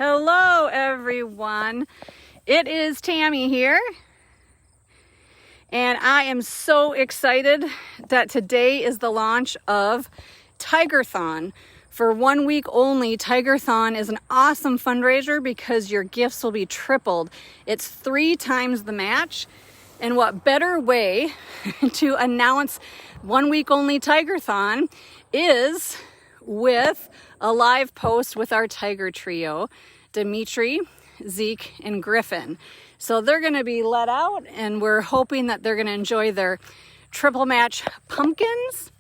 Hello everyone, it is Tammy here, and I am so excited that today is the launch of Tiger-Thon. For 1 week only, Tiger-Thon is an awesome fundraiser because your gifts will be tripled. It's 3 times the match, and what better way to announce 1 week only Tiger-Thon is with a live post with our Tiger Trio, Dimitri, Zeke, and Griffin. So they're going to be let out, and we're hoping that they're going to enjoy their triple match pumpkins.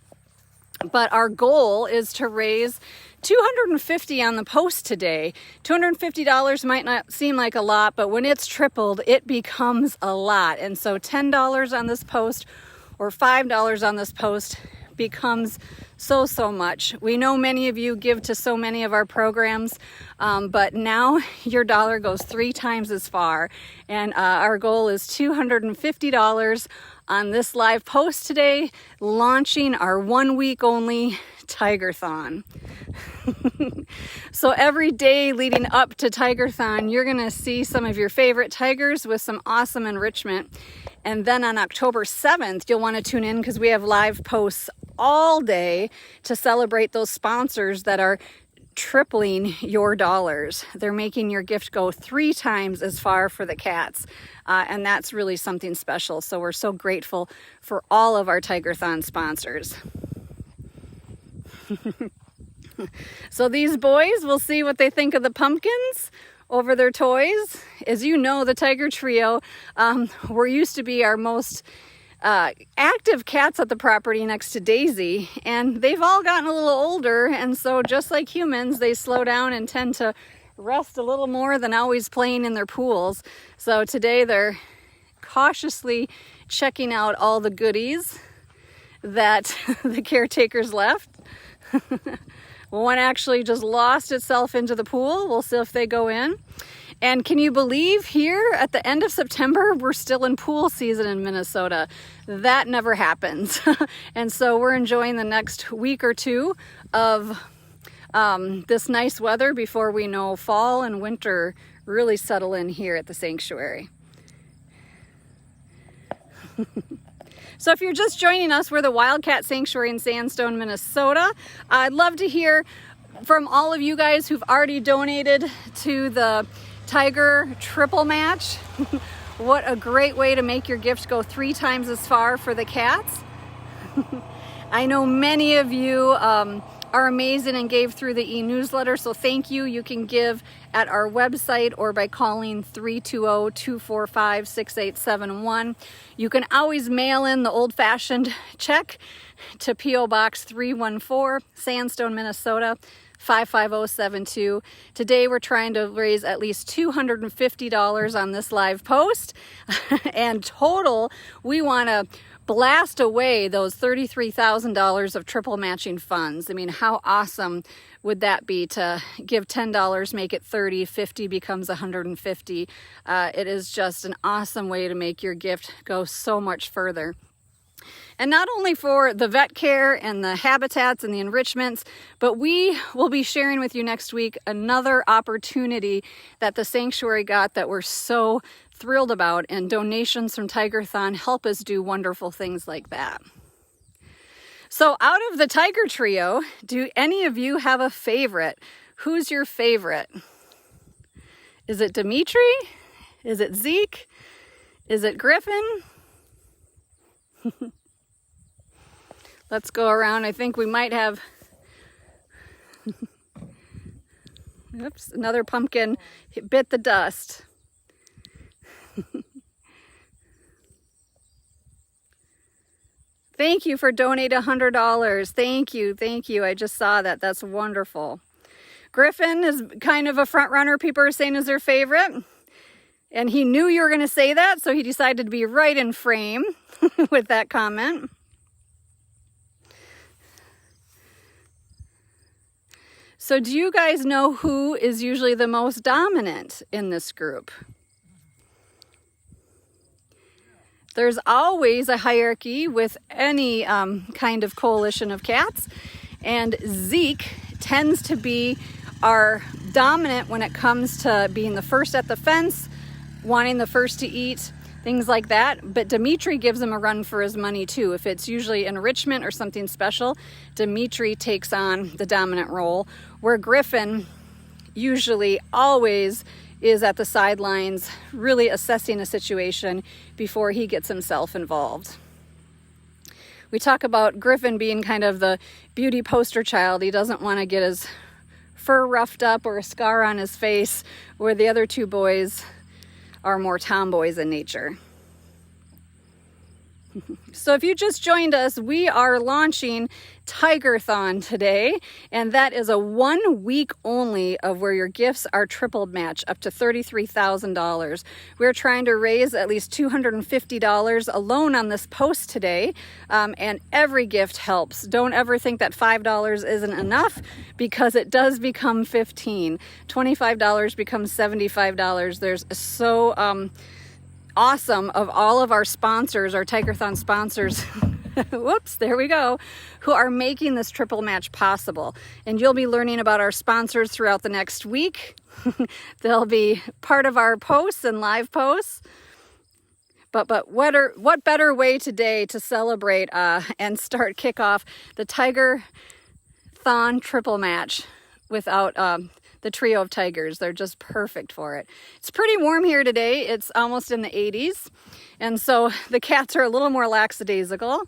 But our goal is to raise $250 on the post today. $250 might not seem like a lot, but when it's tripled, it becomes a lot. And so $10 on this post or $5 on this post becomes so much. We know many of you give to so many of our programs, but now your dollar goes 3 times as far, and our goal is $250 on this live post today, launching our 1 week only Tiger-Thon. So every day leading up to Tiger-Thon, you're gonna see some of your favorite tigers with some awesome enrichment. And then on October 7th, you'll want to tune in because we have live posts all day to celebrate those sponsors that are tripling your dollars. They're making your gift go 3 times as far for the cats. And that's really something special. So we're so grateful for all of our Tiger-Thon sponsors. So these boys, we'll see what they think of the pumpkins over their toys. As you know, the Tiger Trio used to be our most active cats at the property next to Daisy, and they've all gotten a little older, and so just like humans, they slow down and tend to rest a little more than always playing in their pools. So today they're cautiously checking out all the goodies that the caretakers left. One actually just lost itself into the pool. We'll see if they go in. And can you believe here at the end of September, we're still in pool season in Minnesota? That never happens. And so we're enjoying the next week or two of this nice weather before we know fall and winter really settle in here at the sanctuary. So if you're just joining us, we're the Wildcat Sanctuary in Sandstone, Minnesota. I'd love to hear from all of you guys who've already donated to the Tiger triple match. What a great way to make your gift go 3 times as far for the cats. I know many of you are amazing and gave through the e-newsletter, so thank you. You can give at our website or by calling 320-245-6871. You can always mail in the old-fashioned check to P.O. Box 314, Sandstone, Minnesota 55072. Today we're trying to raise at least $250 on this live post, and total we want to blast away those $33,000 of triple matching funds. I mean, how awesome would that be to give $10, make it 30, 50 becomes 150. It is just an awesome way to make your gift go so much further. And not only for the vet care and the habitats and the enrichments, but we will be sharing with you next week another opportunity that the sanctuary got that we're so thrilled about, and donations from Tiger-Thon help us do wonderful things like that. So out of the Tiger Trio, do any of you have a favorite? Who's your favorite? Is it Dimitri? Is it Zeke? Is it Griffin? Let's go around. I think we might have... Oops, another pumpkin bit the dust. Thank you for donating $100. Thank you. I just saw that. That's wonderful. Griffin is kind of a front runner. People are saying is their favorite. And he knew you were going to say that, so he decided to be right in frame with that comment. So do you guys know who is usually the most dominant in this group? There's always a hierarchy with any kind of coalition of cats, and Zeke tends to be are dominant when it comes to being the first at the fence, wanting the first to eat, things like that. But Dimitri gives him a run for his money too. If it's usually enrichment or something special, Dimitri takes on the dominant role, where Griffin usually always is at the sidelines, really assessing a situation before he gets himself involved. We talk about Griffin being kind of the beauty poster child. He doesn't want to get his fur roughed up or a scar on his face, where the other two boys are more tomboys in nature. So if you just joined us, we are launching Tiger-Thon today, and that is a 1 week only of where your gifts are triple match up to $33,000. We're trying to raise at least $250 alone on this post today, and every gift helps. Don't ever think that $5 isn't enough, because it does become $15. $25 becomes $75. There's so awesome of all of our sponsors, our Tiger-Thon sponsors, whoops, there we go, who are making this triple match possible. And you'll be learning about our sponsors throughout the next week. They'll be part of our posts and live posts. But what better way today to celebrate and start kickoff the Tiger-Thon triple match without the trio of tigers. They're just perfect for it. It's pretty warm here today. It's almost in the 80s. And so the cats are a little more lackadaisical.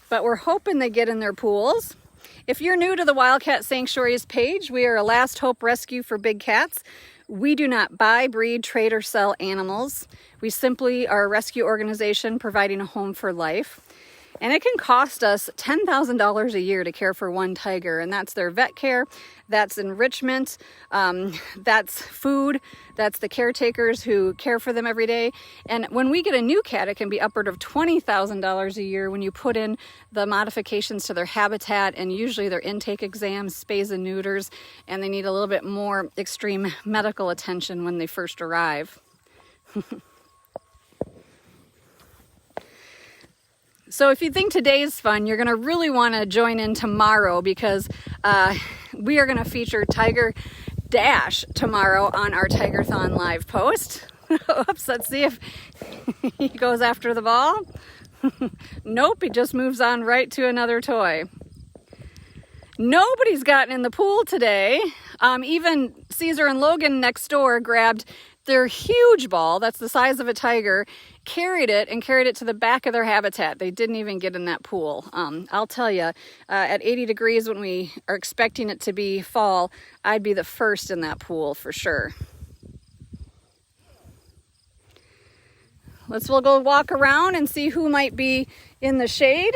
But we're hoping they get in their pools. If you're new to the Wildcat Sanctuary's page, we are a last hope rescue for big cats. We do not buy, breed, trade, or sell animals. We simply are a rescue organization providing a home for life. And it can cost us $10,000 a year to care for one tiger, and that's their vet care, that's enrichment, that's food, that's the caretakers who care for them every day. And when we get a new cat, it can be upward of $20,000 a year when you put in the modifications to their habitat and usually their intake exams, spays and neuters, and they need a little bit more extreme medical attention when they first arrive. So if you think today is fun, you're going to really want to join in tomorrow, because we are going to feature Tiger Dash tomorrow on our Tiger-Thon live post. Oops, let's see if he goes after the ball. Nope, he just moves on right to another toy. Nobody's gotten in the pool today. Even Caesar and Logan next door grabbed their huge ball, that's the size of a tiger, carried it to the back of their habitat. They didn't even get in that pool. I'll tell you, at 80 degrees when we are expecting it to be fall, I'd be the first in that pool for sure. We'll go walk around and see who might be in the shade.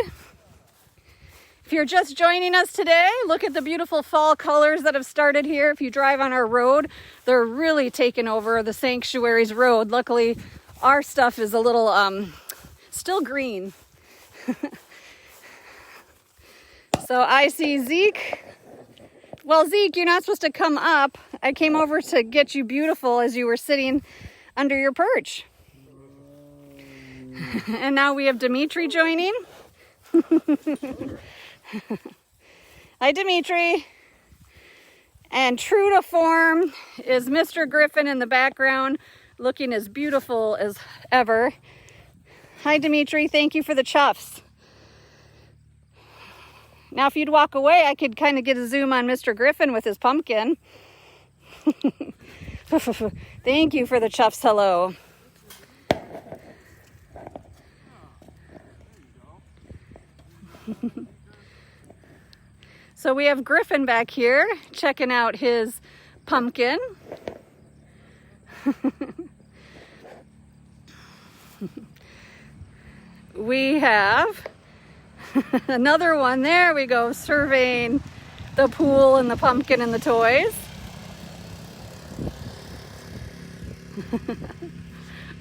If you're just joining us today, look at the beautiful fall colors that have started here. If you drive on our road, they're really taking over the sanctuary's road. Luckily, our stuff is a little still green. So I see Zeke. Well, Zeke, you're not supposed to come up. I came over to get you beautiful as you were sitting under your perch. And now we have Dimitri joining. Hi, Dimitri. And true to form is Mr. Griffin in the background, looking as beautiful as ever. Hi, Dimitri. Thank you for the chuffs. Now, if you'd walk away, I could kind of get a zoom on Mr. Griffin with his pumpkin. Thank you for the chuffs. Hello. So we have Griffin back here checking out his pumpkin. We have another one. There we go, surveying the pool and the pumpkin and the toys.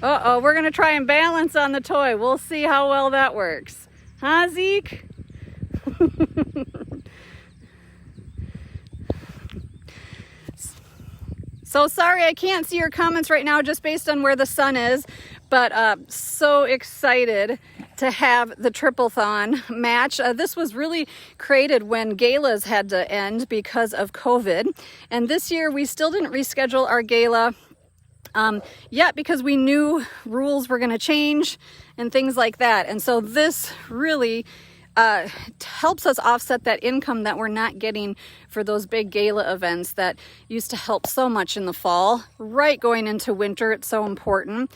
Uh-oh, we're gonna try and balance on the toy. We'll see how well that works. Huh, Zeke? So sorry I can't see your comments right now just based on where the sun is, but so excited to have the Triple-Thon match. This was really created when galas had to end because of COVID. And this year we still didn't reschedule our gala yet because we knew rules were going to change and things like that. And so this really helps us offset that income that we're not getting for those big gala events that used to help so much in the fall. Right going into winter, it's so important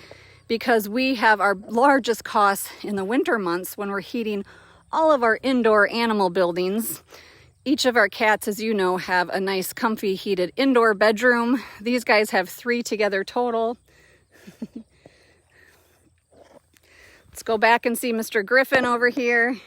because we have our largest costs in the winter months when we're heating all of our indoor animal buildings. Each of our cats, as you know, have a nice comfy heated indoor bedroom. These guys have 3 together total. Let's go back and see Mr. Griffin over here.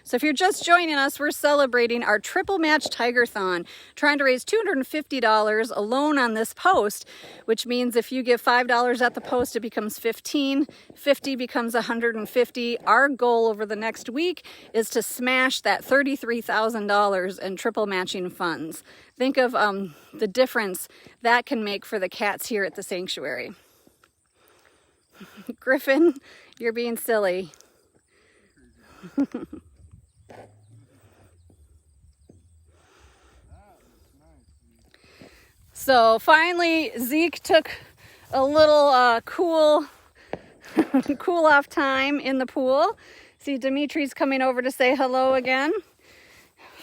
So if you're just joining us, we're celebrating our triple match Tiger-Thon, trying to raise $250 alone on this post, which means if you give $5 at the post, it becomes $15, $50 becomes $150. Our goal over the next week is to smash that $33,000 in triple matching funds. Think of the difference that can make for the cats here at the sanctuary. Griffin, you're being silly. So finally, Zeke took a little cool off time in the pool. See, Dimitri's coming over to say hello again.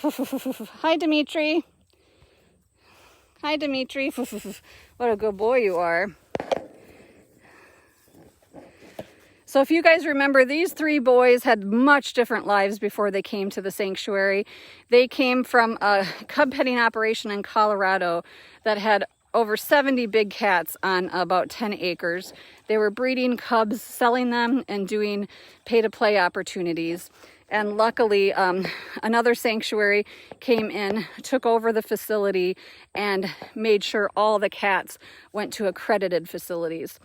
Hi, Dimitri. Hi, Dimitri. What a good boy you are. So if you guys remember, these 3 boys had much different lives before they came to the sanctuary. They came from a cub petting operation in Colorado that had over 70 big cats on about 10 acres. They were breeding cubs, selling them, and doing pay-to-play opportunities. And luckily, another sanctuary came in, took over the facility, and made sure all the cats went to accredited facilities.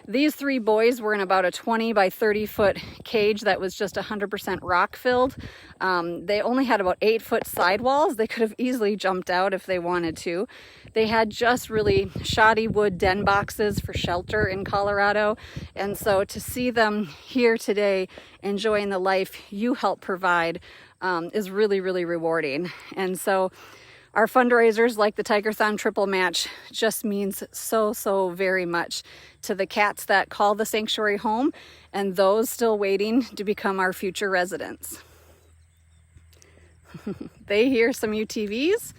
These 3 boys were in about a 20 by 30 foot cage that was just 100% rock filled. They only had about 8-foot sidewalls. They could have easily jumped out if they wanted to. They had just really shoddy wood den boxes for shelter in Colorado. And so to see them here today enjoying the life you help provide is really, really rewarding. And so our fundraisers like the Tiger-Thon Triple Match just means so, so very much to the cats that call the sanctuary home and those still waiting to become our future residents. They hear some UTVs.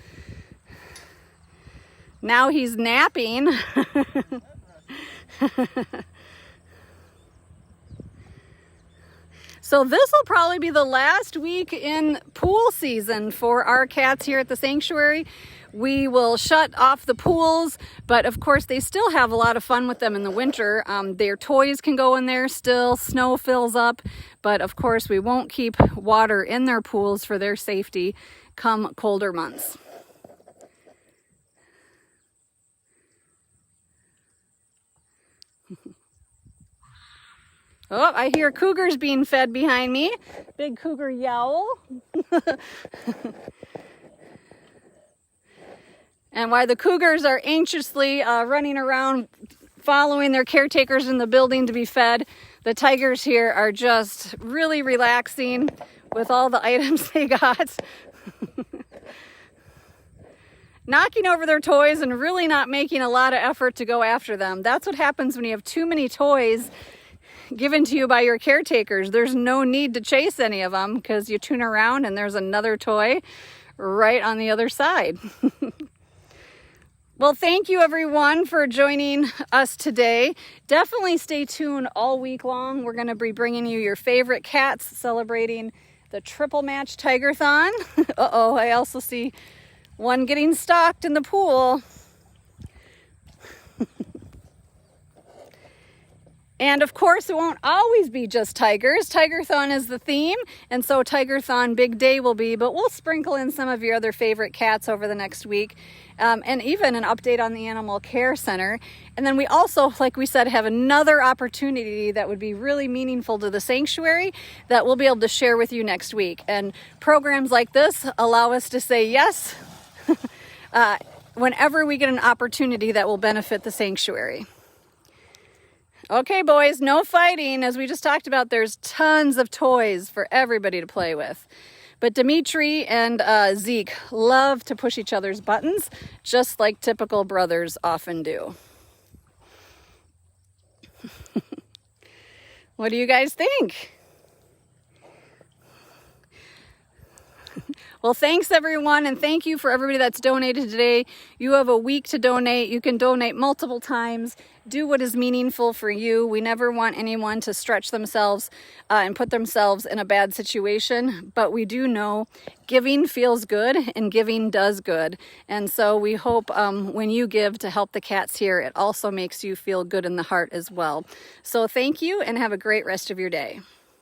Now he's napping. So this will probably be the last week in pool season for our cats here at the sanctuary. We will shut off the pools, but of course they still have a lot of fun with them in the winter. Their toys can go in there still, snow fills up, but of course we won't keep water in their pools for their safety come colder months. Oh, I hear cougars being fed behind me. Big cougar yowl. And while the cougars are anxiously running around following their caretakers in the building to be fed, the tigers here are just really relaxing with all the items they got. Knocking over their toys and really not making a lot of effort to go after them. That's what happens when you have too many toys given to you by your caretakers. There's no need to chase any of them because you turn around and there's another toy right on the other side. Well, thank you everyone for joining us today. Definitely stay tuned all week long. We're going to be bringing you your favorite cats celebrating the triple match Tiger-Thon. Uh-oh, I also see one getting stalked in the pool. And of course, it won't always be just tigers. Tiger-Thon is the theme, and so Tiger-Thon Big Day will be, but we'll sprinkle in some of your other favorite cats over the next week, and even an update on the Animal Care Center. And then we also, like we said, have another opportunity that would be really meaningful to the sanctuary that we'll be able to share with you next week. And programs like this allow us to say yes whenever we get an opportunity that will benefit the sanctuary. Okay, boys, no fighting. As we just talked about, there's tons of toys for everybody to play with. But Dimitri and Zeke love to push each other's buttons, just like typical brothers often do. What do you guys think? Well, thanks everyone, and thank you for everybody that's donated today. You have a week to donate. You can donate multiple times. Do what is meaningful for you. We never want anyone to stretch themselves and put themselves in a bad situation, but we do know giving feels good and giving does good. And so we hope when you give to help the cats here, it also makes you feel good in the heart as well. So thank you and have a great rest of your day.